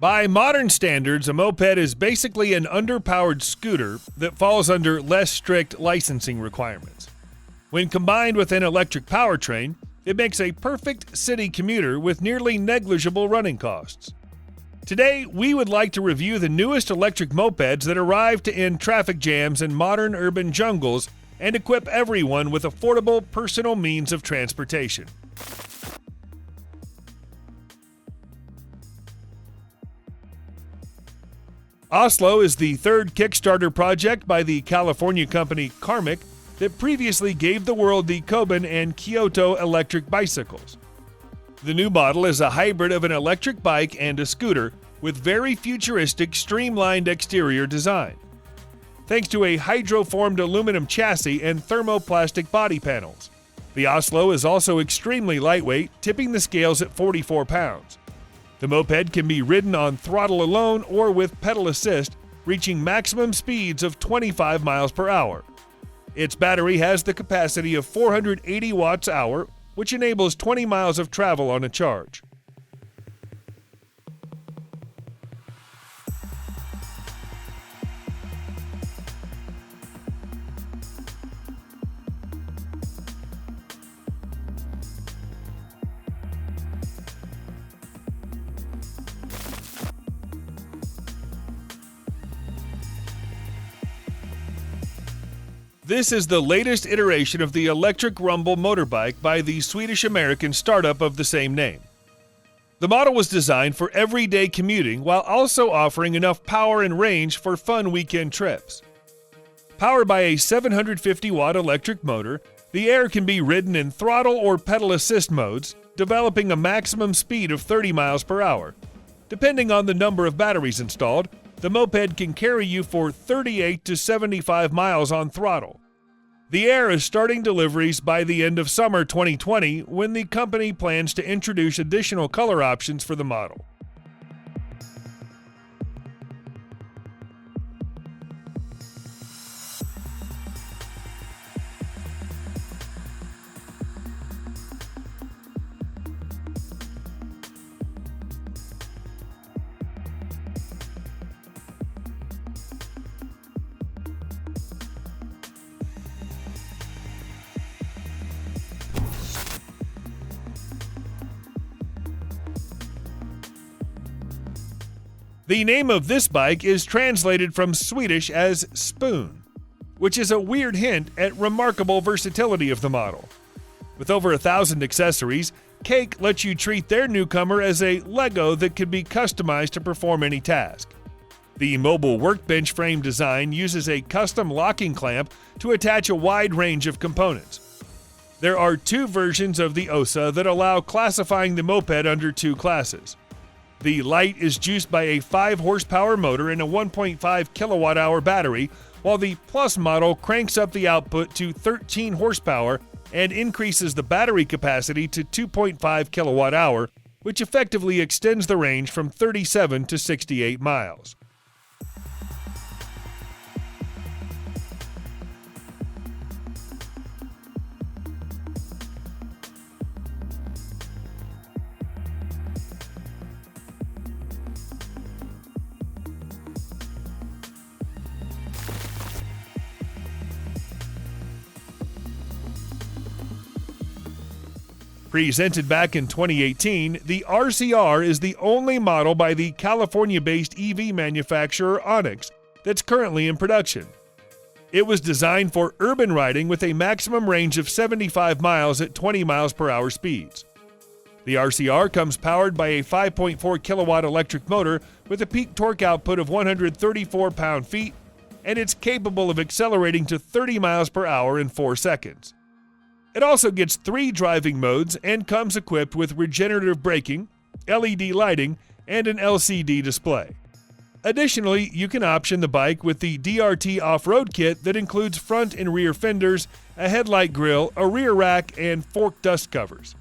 By modern standards, a moped is basically an underpowered scooter that falls under less strict licensing requirements. When combined with an electric powertrain, it makes a perfect city commuter with nearly negligible running costs. Today, we would like to review the newest electric mopeds that arrived to end traffic jams in modern urban jungles and equip everyone with affordable personal means of transportation. OSLO is the third Kickstarter project by the California company KARMIC that previously gave the world the Koban and Kyoto electric bicycles. The new model is a hybrid of an electric bike and a scooter with very futuristic, streamlined exterior design. Thanks to a hydroformed aluminum chassis and thermoplastic body panels, the OSLO is also extremely lightweight, tipping the scales at 44 pounds. The moped can be ridden on throttle alone or with pedal assist, reaching maximum speeds of 25 miles per hour. Its battery has the capacity of 480 watts-hour, which enables 20 miles of travel on a charge. This is the latest iteration of the electric rumble motorbike by the Swedish-American startup of the same name. The model was designed for everyday commuting while also offering enough power and range for fun weekend trips. Powered by a 750-watt electric motor, the Air can be ridden in throttle or pedal assist modes, developing a maximum speed of 30 miles per hour. Depending on the number of batteries installed, the moped can carry you for 38 to 75 miles on throttle. The Air is starting deliveries by the end of summer 2020 when the company plans to introduce additional color options for the model. The name of this bike is translated from Swedish as spoon, which is a weird hint at remarkable versatility of the model. With over 1,000 accessories, Cake lets you treat their newcomer as a Lego that can be customized to perform any task. The mobile workbench frame design uses a custom locking clamp to attach a wide range of components. There are two versions of the OSA that allow classifying the moped under two classes. The Light is juiced by a 5-horsepower motor and a 1.5 kilowatt-hour battery, while the Plus model cranks up the output to 13 horsepower and increases the battery capacity to 2.5 kilowatt-hour, which effectively extends the range from 37 to 68 miles. Presented back in 2018, the RCR is the only model by the California-based EV manufacturer ONYX that's currently in production. It was designed for urban riding with a maximum range of 75 miles at 20 miles per hour speeds. The RCR comes powered by a 5.4 kilowatt electric motor with a peak torque output of 134 pound-feet, and it's capable of accelerating to 30 miles per hour in 4 seconds. It also gets 3 driving modes and comes equipped with regenerative braking, LED lighting, and an LCD display. Additionally, you can option the bike with the DRT off-road kit that includes front and rear fenders, a headlight grille, a rear rack, and forked dust covers.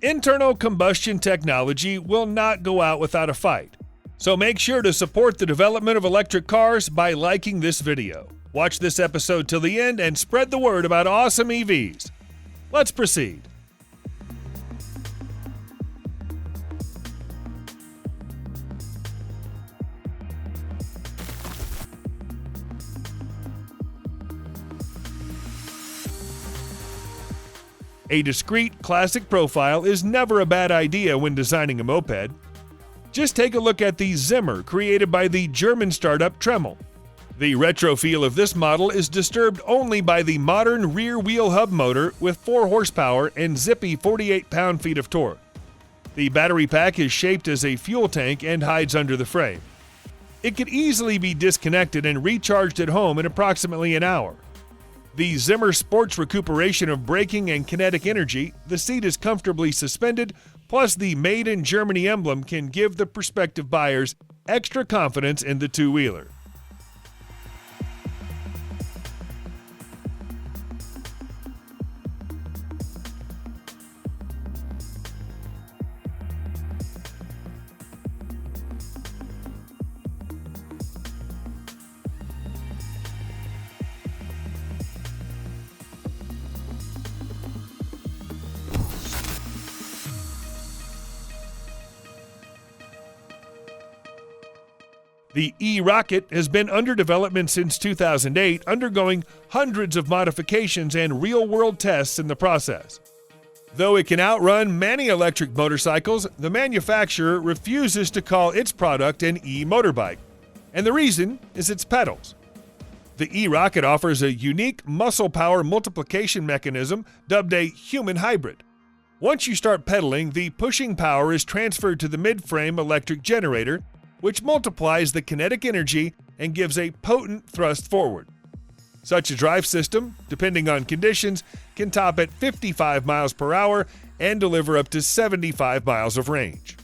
Internal combustion technology will not go out without a fight, so make sure to support the development of electric cars by liking this video. Watch this episode till the end and spread the word about awesome EVs. Let's proceed. A discreet, classic profile is never a bad idea when designing a moped. Just take a look at the Zimmer created by the German startup TROTTLE. The retro feel of this model is disturbed only by the modern rear-wheel hub motor with 4 horsepower and zippy 48 pound-feet of torque. The battery pack is shaped as a fuel tank and hides under the frame. It could easily be disconnected and recharged at home in approximately an hour. The Zimmer sports recuperation of braking and kinetic energy, the seat is comfortably suspended, plus the Made in Germany emblem can give the prospective buyers extra confidence in the two-wheeler. The E-Rocket has been under development since 2008, undergoing hundreds of modifications and real-world tests in the process. Though it can outrun many electric motorcycles, the manufacturer refuses to call its product an e-motorbike, and the reason is its pedals. The E-Rocket offers a unique muscle power multiplication mechanism dubbed a human hybrid. Once you start pedaling, the pushing power is transferred to the mid-frame electric generator, which multiplies the kinetic energy and gives a potent thrust forward. Such a drive system, depending on conditions, can top at 55 miles per hour and deliver up to 75 miles of range.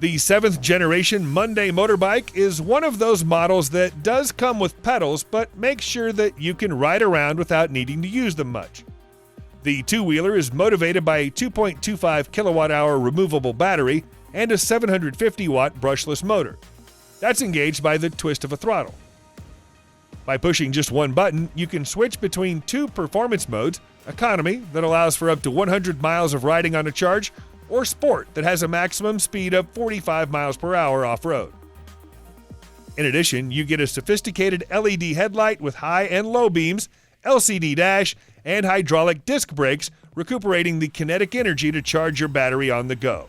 The 7th generation Monday motorbike is one of those models that does come with pedals, but makes sure that you can ride around without needing to use them much. The two-wheeler is motivated by a 2.25 kilowatt-hour removable battery and a 750-watt brushless motor. That's engaged by the twist of a throttle. By pushing just one button, you can switch between 2 performance modes: economy, that allows for up to 100 miles of riding on a charge, or sport, that has a maximum speed of 45 miles per hour off-road. In addition, you get a sophisticated LED headlight with high and low beams, LCD dash, and hydraulic disc brakes, recuperating the kinetic energy to charge your battery on the go.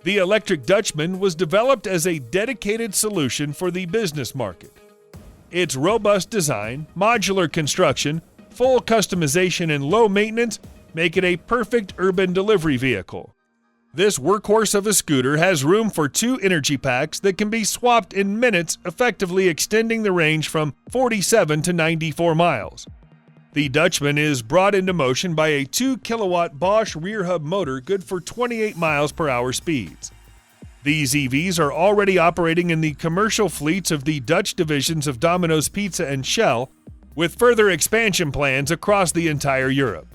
The electric Dutchman was developed as a dedicated solution for the business market. Its robust design, modular construction, full customization, and low maintenance make it a perfect urban delivery vehicle. This workhorse of a scooter has room for 2 energy packs that can be swapped in minutes, effectively extending the range from 47 to 94 miles. The Dutchman is brought into motion by a 2-kilowatt Bosch rear hub motor good for 28 miles per hour speeds. These EVs are already operating in the commercial fleets of the Dutch divisions of Domino's Pizza and Shell, with further expansion plans across the entire Europe.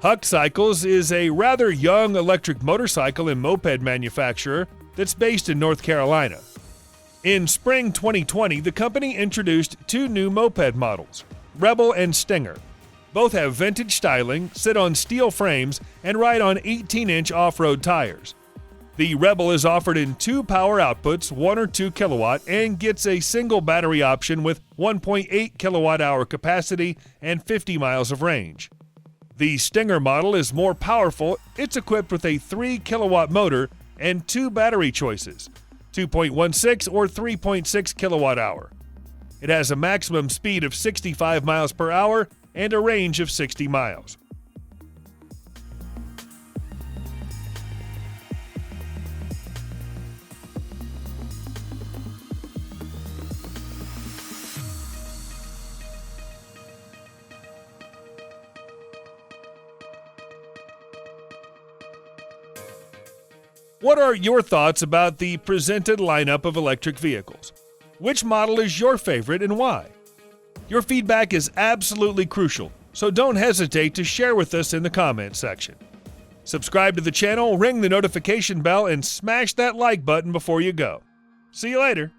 Huck Cycles is a rather young electric motorcycle and moped manufacturer that's based in North Carolina. In spring 2020, the company introduced 2 new moped models, Rebel and Stinger. Both have vintage styling, sit on steel frames, and ride on 18-inch off-road tires. The Rebel is offered in 2 power outputs, 1 or 2 kilowatt, and gets a single battery option with 1.8 kilowatt-hour capacity and 50 miles of range. The Stinger model is more powerful. It's equipped with a 3 kilowatt motor and 2 battery choices, 2.16 or 3.6 kilowatt-hour. It has a maximum speed of 65 miles per hour and a range of 60 miles. What are your thoughts about the presented lineup of electric vehicles? Which model is your favorite and why? Your feedback is absolutely crucial, so don't hesitate to share with us in the comments section. Subscribe to the channel, ring the notification bell, and smash that like button before you go. See you later.